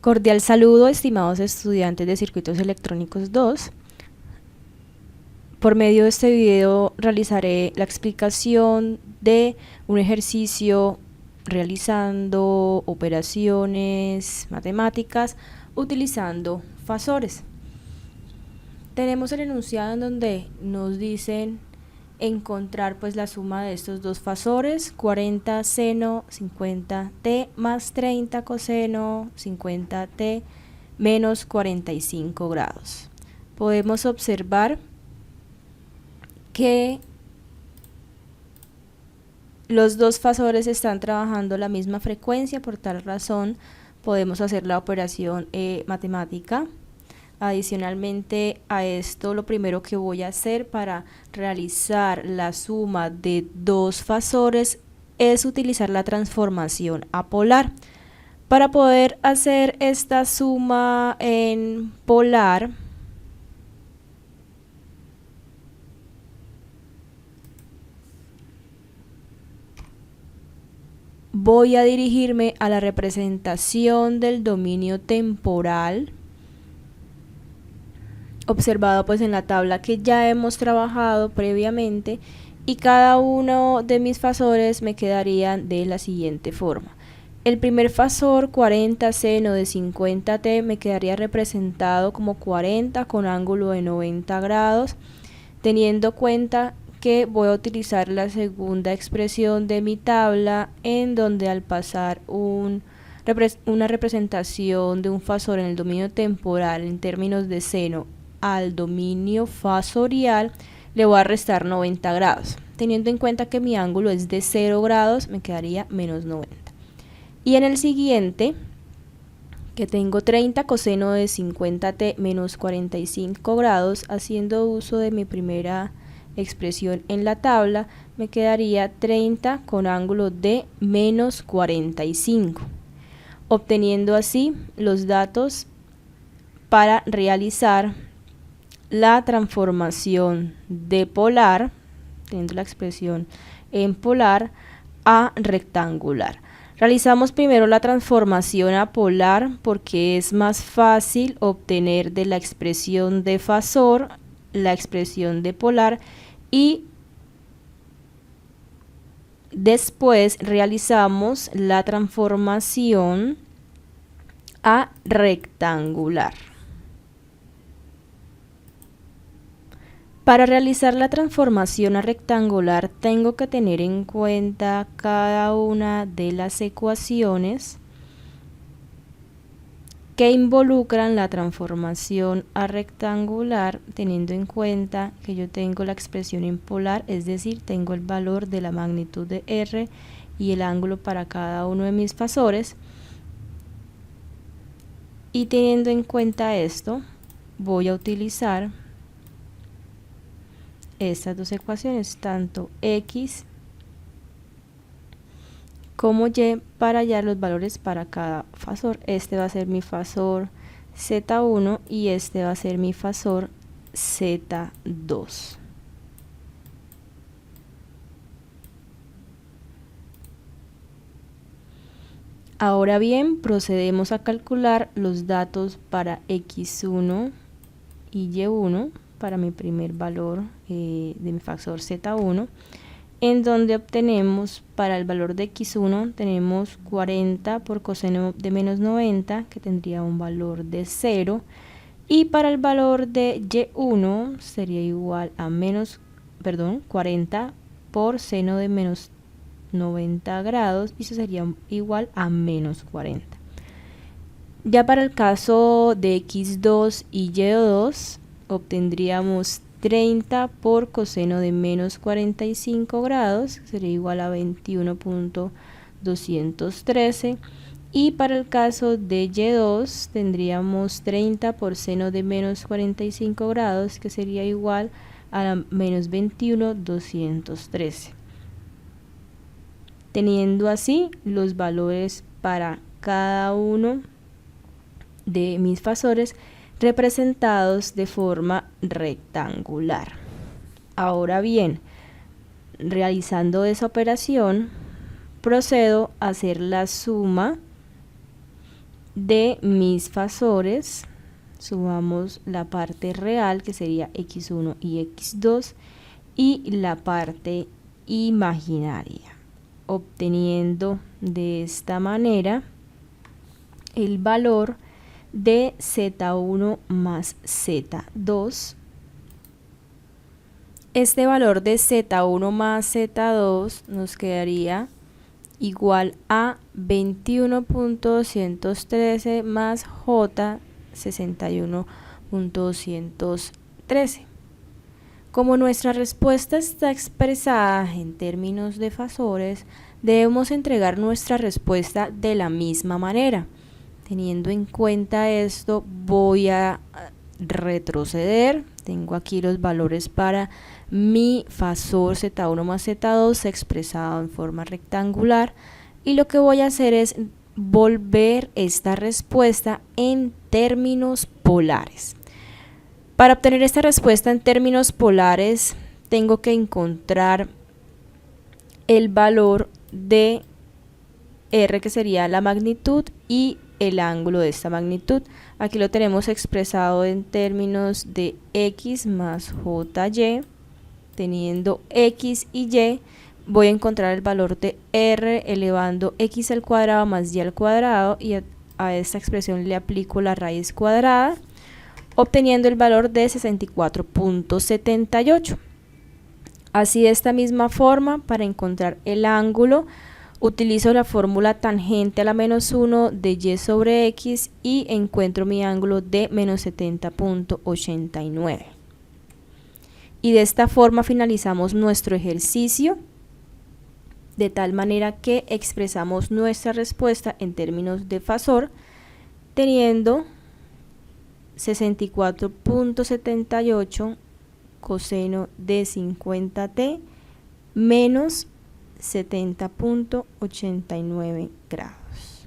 Cordial saludo, estimados estudiantes de Circuitos Electrónicos 2. Por medio de este video realizaré la explicación de un ejercicio realizando operaciones matemáticas utilizando fasores. Tenemos el enunciado en donde nos dicen encontrar pues la suma de estos dos fasores, 40 seno 50t más 30 coseno 50t menos 45 grados. Podemos observar que los dos fasores están trabajando la misma frecuencia, por tal razón podemos hacer la operación matemática. Adicionalmente a esto, lo primero que voy a hacer para realizar la suma de dos fasores es utilizar la transformación a polar. Para poder hacer esta suma en polar, voy a dirigirme a la representación del dominio temporal observado pues en la tabla que ya hemos trabajado previamente, y cada uno de mis fasores me quedarían de la siguiente forma. El primer fasor, 40 seno de 50t, me quedaría representado como 40 con ángulo de 90 grados, teniendo en cuenta que voy a utilizar la segunda expresión de mi tabla, en donde al pasar una representación de un fasor en el dominio temporal en términos de seno al dominio fasorial, le voy a restar 90 grados. Teniendo en cuenta que mi ángulo es de 0 grados, me quedaría menos 90. Y en el siguiente, que tengo 30 coseno de 50t menos 45 grados, haciendo uso de mi primera expresión en la tabla, me quedaría 30 con ángulo de menos 45, obteniendo así los datos para realizar la transformación de polar, teniendo la expresión en polar, a rectangular. Realizamos primero la transformación a polar porque es más fácil obtener de la expresión de fasor la expresión de polar, y después realizamos la transformación a rectangular. Para realizar la transformación a rectangular tengo que tener en cuenta cada una de las ecuaciones que involucran la transformación a rectangular, teniendo en cuenta que yo tengo la expresión en polar, es decir, tengo el valor de la magnitud de R y el ángulo para cada uno de mis fasores. Y teniendo en cuenta esto, voy a utilizar estas dos ecuaciones, tanto X como Y, para hallar los valores para cada fasor. Este va a ser mi fasor Z1 y este va a ser mi fasor Z2. Ahora bien, procedemos a calcular los datos para X1 y Y1 para mi primer valor de mi fasor Z1, en donde obtenemos para el valor de X1 tenemos 40 por coseno de menos 90, que tendría un valor de 0, y para el valor de Y1 sería igual a 40 por seno de menos 90 grados, y eso sería igual a menos 40. Ya para el caso de X2 y Y2 obtendríamos 30 por coseno de menos 45 grados, que sería igual a 21.213, y para el caso de Y2 tendríamos 30 por seno de menos 45 grados, que sería igual a menos 21.213. Teniendo así los valores para cada uno de mis fasores representados de forma rectangular. Ahora bien, realizando esa operación, procedo a hacer la suma de mis fasores, subamos la parte real que sería x1 y x2 y la parte imaginaria, obteniendo de esta manera el valor de z1 más z2. Este valor de z1 más z2 nos quedaría igual a 21.213 más j 61.213. Como nuestra respuesta está expresada en términos de fasores, debemos entregar nuestra respuesta de la misma manera. Teniendo en cuenta esto, voy a retroceder. Tengo aquí los valores para mi fasor z1 más z2 expresado en forma rectangular, y lo que voy a hacer es volver esta respuesta en términos polares. Para obtener esta respuesta en términos polares, tengo que encontrar el valor de R, que sería la magnitud, y el ángulo de esta magnitud. Aquí lo tenemos expresado en términos de x más jy. Teniendo x y y, voy a encontrar el valor de R elevando x al cuadrado más y al cuadrado, y a esta expresión le aplico la raíz cuadrada, obteniendo el valor de 64.78. Así, de esta misma forma, para encontrar el ángulo, utilizo la fórmula tangente a la menos 1 de y sobre x y encuentro mi ángulo de menos 70.89. Y de esta forma finalizamos nuestro ejercicio, de tal manera que expresamos nuestra respuesta en términos de fasor, teniendo 64.78 coseno de 50t menos 70.89 grados.